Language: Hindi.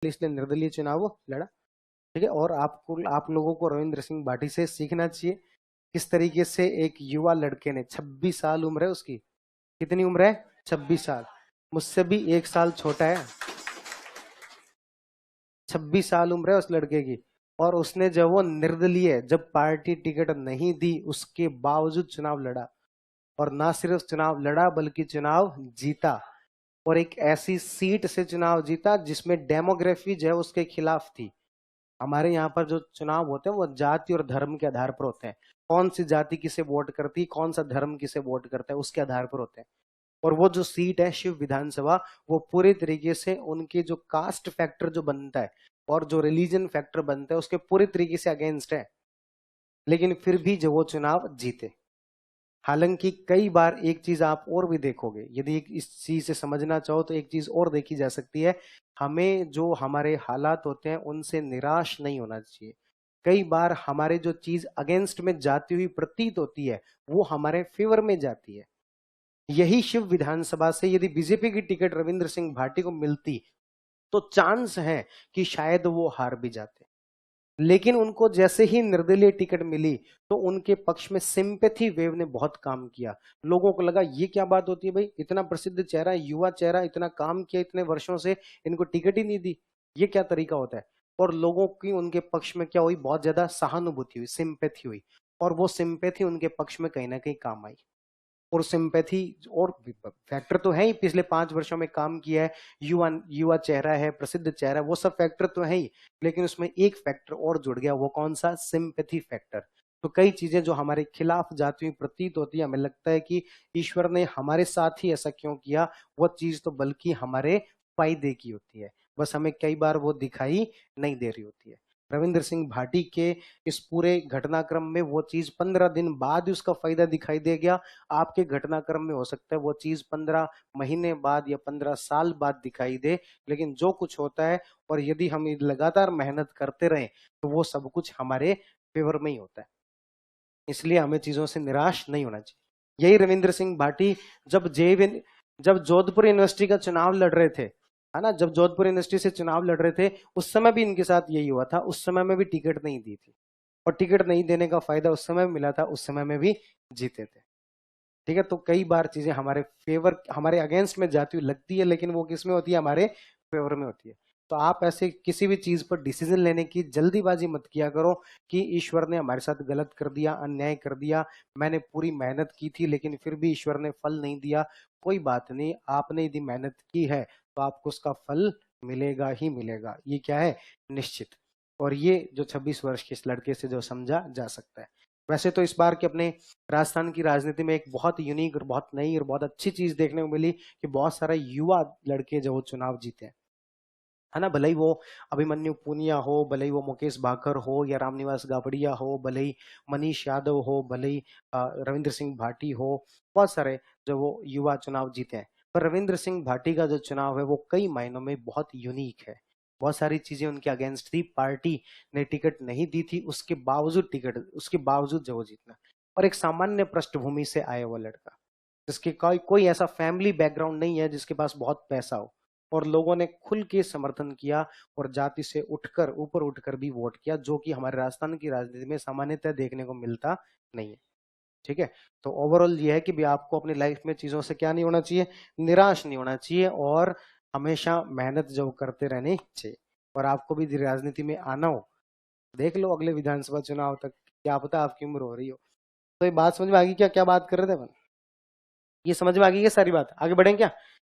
इसलिए निर्दलीय चुनाव लड़ा। ठीक है, और आप लोगों को रविंद्र सिंह भाटी से सीखना चाहिए किस तरीके से एक युवा लड़के ने, 26 साल उम्र है उसकी, कितनी उम्र है, 26 साल, मुझसे भी 1 साल छोटा है, 26 साल उम्र है उस लड़के की, और उसने जब वो निर्दलीय, जब पार्टी टिकट नहीं दी उसके बावजूद चुनाव लड़ा, और ना सिर्फ चुनाव लड़ा बल्कि चुनाव जीता, और एक ऐसी सीट से चुनाव जीता जिसमें डेमोग्राफी जो है उसके खिलाफ थी। हमारे यहाँ पर जो चुनाव होते हैं वो जाति और धर्म के आधार पर होते हैं, कौन सी जाति किसे वोट करती, कौन सा धर्म किसे वोट करता है उसके आधार पर होते हैं। और वो जो सीट है शिव विधानसभा, वो पूरी तरीके से उनके जो कास्ट फैक्टर जो बनता है और जो रिलीजन फैक्टर बनता है उसके पूरी तरीके से अगेंस्ट है, लेकिन फिर भी जो वो चुनाव जीते। हालांकि कई बार एक चीज आप और भी देखोगे, यदि इस चीज से समझना चाहो तो एक चीज और देखी जा सकती है, हमें जो हमारे हालात होते हैं उनसे निराश नहीं होना चाहिए। कई बार हमारे जो चीज अगेंस्ट में जाती हुई प्रतीत होती है वो हमारे फेवर में जाती है। यही शिव विधानसभा से यदि बीजेपी की टिकट रविंद्र सिंह भाटी को मिलती तो चांस है कि शायद वो हार भी जाते, लेकिन उनको जैसे ही निर्दलीय टिकट मिली तो उनके पक्ष में सिंपैथी वेव ने बहुत काम किया। लोगों को लगा ये क्या बात होती है भाई, इतना प्रसिद्ध चेहरा, युवा चेहरा, इतना काम किया इतने वर्षों से, इनको टिकट ही नहीं दी, ये क्या तरीका होता है। और लोगों की उनके पक्ष में क्या हुई, बहुत ज्यादा सहानुभूति हुई, सिंपैथी हुई, और वो सिंपैथी उनके पक्ष में कहीं ना कहीं काम आई। और सिंपैथी और फैक्टर तो है ही, पिछले 5 वर्षों में काम किया है, युवा युवा चेहरा है, प्रसिद्ध चेहरा है, वो सब फैक्टर तो है ही, लेकिन उसमें एक फैक्टर और जुड़ गया, वो कौन सा, सिंपैथी फैक्टर। तो कई चीजें जो हमारे खिलाफ जाती हुई प्रतीत होती है, हमें लगता है कि ईश्वर ने हमारे साथ ही ऐसा क्यों किया, वो चीज तो बल्कि हमारे फायदे की होती है, बस हमें कई बार वो दिखाई नहीं दे रही होती है। रविंद्र सिंह भाटी के इस पूरे घटनाक्रम में वो चीज 15 दिन बाद ही उसका फायदा दिखाई दे गया। आपके घटनाक्रम में हो सकता है वो चीज 15 महीने बाद या 15 साल बाद दिखाई दे, लेकिन जो कुछ होता है, और यदि हम लगातार मेहनत करते रहे तो वो सब कुछ हमारे फेवर में ही होता है। इसलिए हमें चीजों से निराश नहीं होना चाहिए। यही रविंद्र सिंह भाटी जब जोधपुर यूनिवर्सिटी का चुनाव लड़ रहे थे, है ना, जब जोधपुर यूनिवर्सिटी से चुनाव लड़ रहे थे उस समय भी इनके साथ यही हुआ था, उस समय में भी टिकट नहीं दी थी, और टिकट नहीं देने का फायदा उस समय मिला था, उस समय में भी जीते थे। ठीक है, तो कई बार चीजें हमारे फेवर, हमारे अगेंस्ट में जाती हुई लगती है, लेकिन वो किस में होती है, हमारे फेवर में होती है। तो आप ऐसे किसी भी चीज पर डिसीजन लेने की जल्दीबाजी मत किया करो कि ईश्वर ने हमारे साथ गलत कर दिया, अन्याय कर दिया, मैंने पूरी मेहनत की थी लेकिन फिर भी ईश्वर ने फल नहीं दिया। कोई बात नहीं, आपने यदि मेहनत की है तो आपको उसका फल मिलेगा ही मिलेगा, ये क्या है, निश्चित। और ये जो 26 वर्ष के इस लड़के से जो समझा जा सकता है। वैसे तो इस बार के अपने राजस्थान की राजनीति में एक बहुत यूनिक और बहुत नई और बहुत अच्छी चीज देखने को मिली कि बहुत सारे युवा लड़के जो चुनाव जीते हैं, है ना, भले ही वो अभिमन्यु पुनिया हो, भले ही वो मुकेश भाकर हो, या रामनिवास गाबड़िया हो, भले ही मनीष यादव हो, भले ही रविंद्र सिंह भाटी हो, बहुत सारे जो वो युवा चुनाव जीते हैं। पर रविंद्र सिंह भाटी का जो चुनाव है वो कई मायनों में बहुत यूनिक है। बहुत सारी चीजें उनके अगेंस्ट थी, पार्टी ने टिकट नहीं दी थी, उसके बावजूद जो वो जीतना, और एक सामान्य पृष्ठभूमि से आया वो लड़का, जिसके कोई ऐसा फैमिली बैकग्राउंड नहीं है, जिसके पास बहुत पैसा हो, और लोगों ने खुल के समर्थन किया और जाति से उठकर, ऊपर उठकर भी वोट किया, जो कि हमारे राजस्थान की राजनीति में सामान्यतः देखने को मिलता नहीं है। ठीक है, तो ओवरऑल ये है कि भी आपको अपनी लाइफ में चीजों से क्या नहीं होना चाहिए, निराश नहीं होना चाहिए, और हमेशा मेहनत जो करते रहनी चाहिए। और आपको भी राजनीति में आना हो, देख लो अगले विधानसभा चुनाव तक, क्या पता आपकी उम्र हो रही हो। तो ये बात समझ में आ गई क्या, क्या बात कर रहे थे अपन, ये समझ में आ गई क्या सारी बात, आगे बढ़ें क्या।